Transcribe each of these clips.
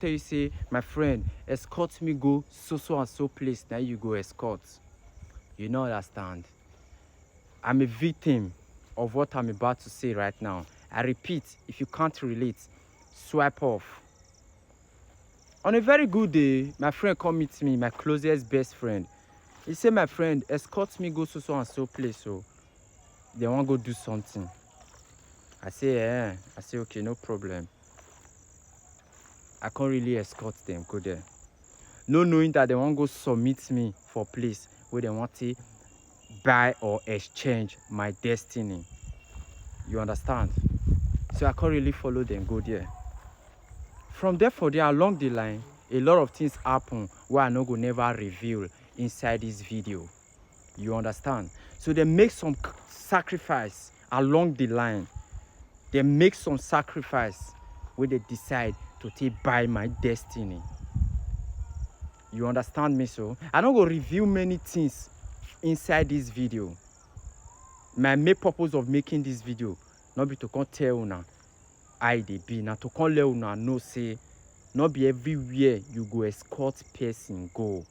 tell you, say, my friend, escort me go so and so place. Now you go escort. You don't understand. I'm a victim of what I'm about to say right now. I repeat, if you can't relate, swipe off. On a very good day, my friend come meet me, my closest best friend. He said, my friend, escort me go so and so place. So they want to go do something. I say, okay, no problem. I can't really escort them, go there. No knowing that they want to go submit me for place where they want to buy or exchange my destiny. You understand? So I can't really follow them, go there. From there for there, along the line, a lot of things happen where I no go never reveal inside this video. You understand? So they make some sacrifice along the line. They make some sacrifice where they decide to take by my destiny. You understand me? So I don't go reveal many things inside this video. My main purpose of making this video not be to come tell una how they be, now to come let una know say not be everywhere you go escort person go.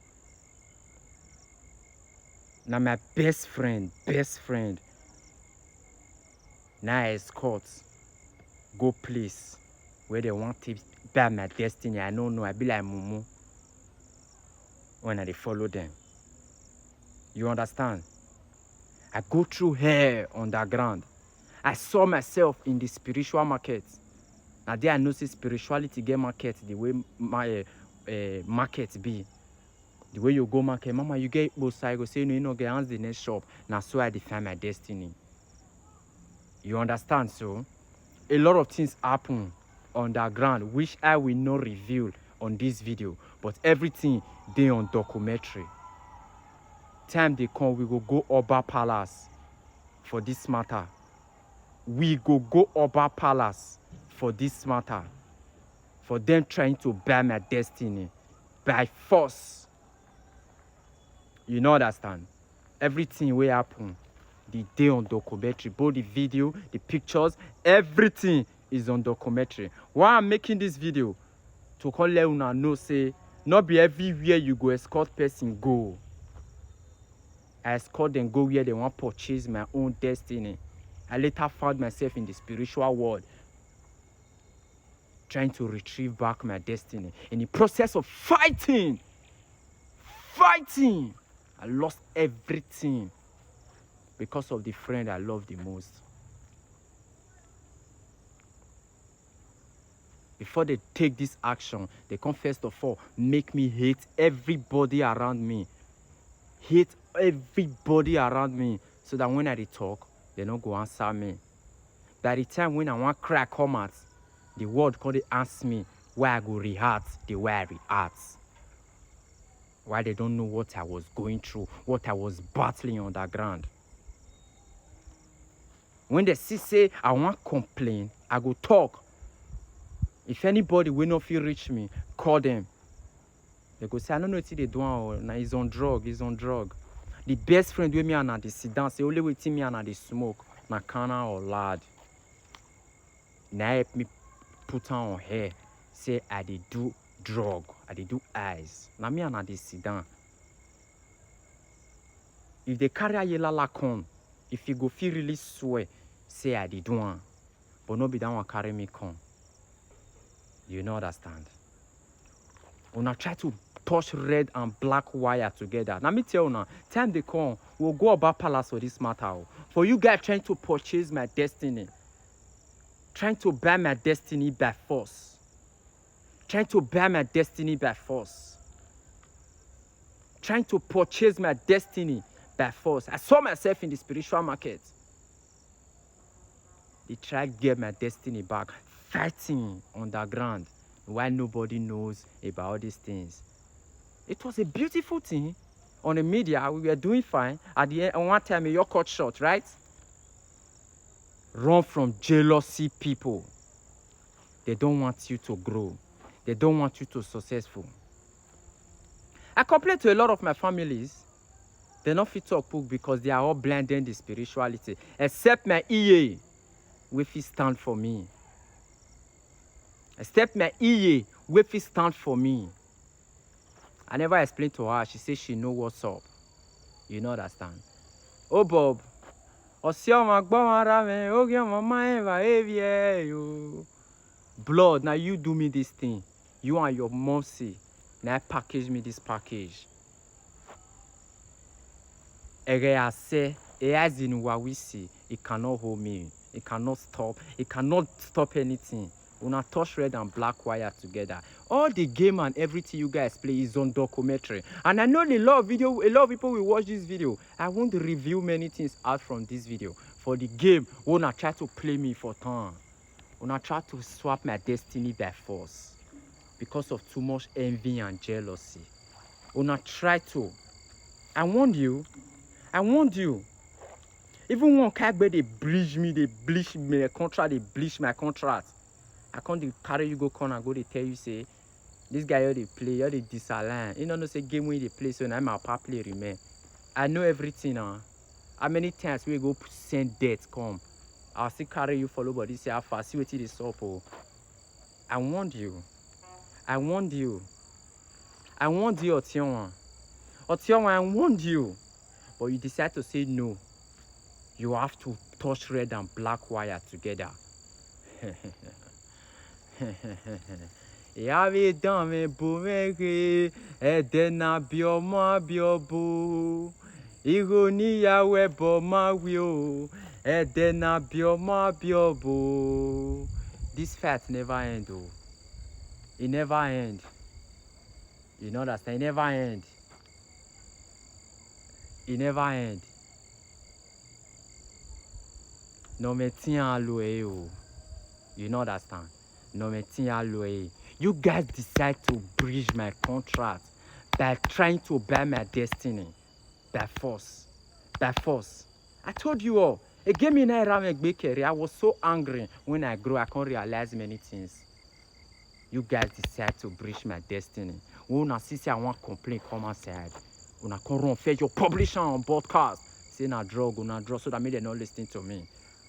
Now my best friend now escort go place where they want to buy my destiny. I don't know, I be like mumu when I follow them. You understand? I go through hell underground. I saw myself in the spiritual market. Now there I know say spirituality get market the way my market be. The way you go market, mama, you get both sides. Go say no, you know, get hands the next shop. Now so I define my destiny. You understand? So a lot of things happen underground which I will not reveal on this video, but everything they on documentary. Time they come, we go Oba Palace for this matter. We go Oba Palace for this matter. For them trying to buy my destiny by force. You know understand? Everything will happen the day on documentary. Both the video, the pictures, everything is on documentary. Why I'm making this video? To call let una know say not be everywhere you go escort person go. I escort them go where they want to purchase my own destiny. I later found myself in the spiritual world trying to retrieve back my destiny. In the process of fighting, I lost everything because of the friend I love the most. Before they take this action, they come first of all make me hate everybody around me. Hate everybody around me so that when I talk, they don't go answer me. By the time when I want cry come out, the world can't ask me why I go react the way I react. Why they don't know what I was going through, what I was battling underground. When they say I want complain, I go talk. If anybody will not feel reach me, call them. They go say, I don't know what they do. Now he's on drug. The best friend with me and they sit down, say only with me and they smoke. Na canna or lad. Now help me put on hair. Say I dey do drug. I dey do eyes. Now me and they sit down. If they carry a yellow lacon, if you go feel really swear, say I dey do one. But no be that one carry me come. You know understand? Una try to touch red and black wire together. Now me tell you now, time they come, we'll go about palace for this matter. For you guys trying to purchase my destiny. Trying to buy my destiny by force. Trying to buy my destiny by force. Trying to purchase my destiny by force. I saw myself in the spiritual market. They tried to get my destiny back. Fighting underground while nobody knows about all these things. It was a beautiful thing. On the media, we were doing fine. At the end, one time, you're cut short, right? Run from jealousy people. They don't want you to grow. They don't want you to be successful. I complain to a lot of my families. They're not fit to talk because they are all blending the spirituality. Except my EA, which stand for me. Except my EA, Wetin stand for me. I never explained to her. She said she know what's up. You know understand? Oh Bob. Blood, now you do me this thing. You and your mom say. Now package me this package. I say, as in what we see, it cannot hold me. It cannot stop. It cannot stop anything. Una touch red and black wire together. All the game and everything you guys play is on documentary. And I know a lot of people will watch this video. I won't reveal many things out from this video. For the game, una try to play me for time. Una try to swap my destiny by force. Because of too much envy and jealousy. Una try to. I warned you. I warned you. Even one cat where they bleach me, they bleach my contract, they bleach my contract. I can't carry you go corner, go they tell you say, this guy here they play, here they disalign. You know say game when they play, so now my papa play remain. I know everything now. How many times we go send death come? I'll still carry you follow, but this say how fast, see what it is up. Oh. I warned you. I warned you. I warned you, Otion. Otion, I warned you. But you decide to say no. You have to touch red and black wire together. Yave dame boumege, edena bioma biobu. Ironi yawe boma wio, edena bioma biobu. This fight never end, oh. It never end. You know that? It never end. It never end. No me tiens loué, oh. You know understand? No me tiens loué. You guys decide to breach my contract by trying to buy my destiny by force. By force. I told you all. It gave me I was so angry when I grew. I can't realize many things. You guys decide to breach my destiny. When I see I want complaint, come outside. When I come run, fetch your publisher on broadcast. Say na drug, so that made they not listening to me.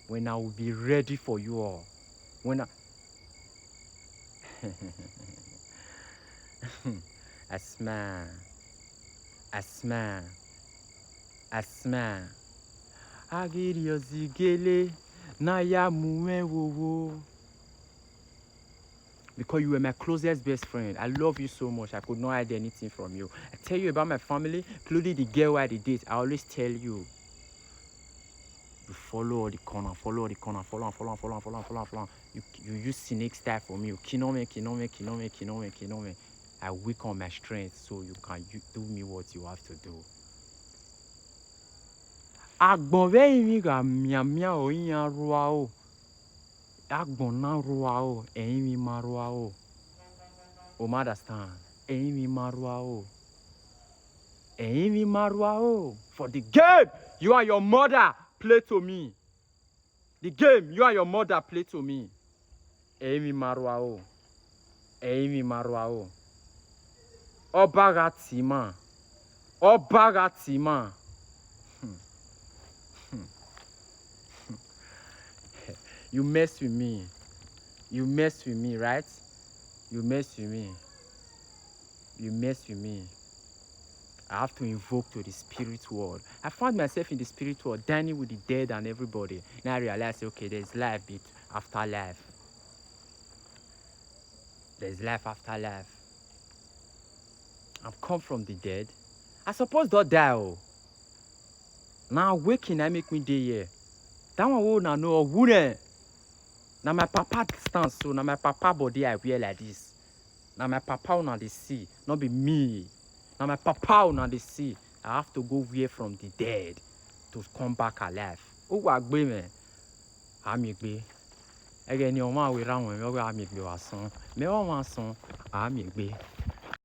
When I will be ready for you all. When I smile. I smile. I smile. Agirio zigele na ya mume wo. Because you were my closest best friend. I love you so much. I could not hide anything from you. I tell you about my family, including the girl I date. I always tell you. You follow all the corner, follow. You use snake style for me. You kill me. I weak on my strength so you can do me what you have to do. Agbonve mi ga mia oyin arua o. Agbona rua o, eyin mi marua o. O understand? Eyin mi marua o. Eyin mi marua o. For the game, you and your mother play to me. The game, you and your mother play to me. Eyin mi marua o. Eyin mi marua o. Obaga tima. Obaga tima. You mess with me. You mess with me, right? You mess with me. You mess with me. I have to invoke to the spirit world. I found myself in the spirit world, dining with the dead and everybody. Now I realized, okay, there's life after life. There's life after life. I've come from the dead. I suppose don't die. Oh. Now waking, I make me day here. That one will not know who. Now my papa stands so. Now my papa body I wear like this. Now my papa will not the see. Not be me. Now my papa will not the see. I have to go away from the dead to come back alive. Oh, what be man? I'm a be. Again, your man will run when you are me. Me want son. I'm a be.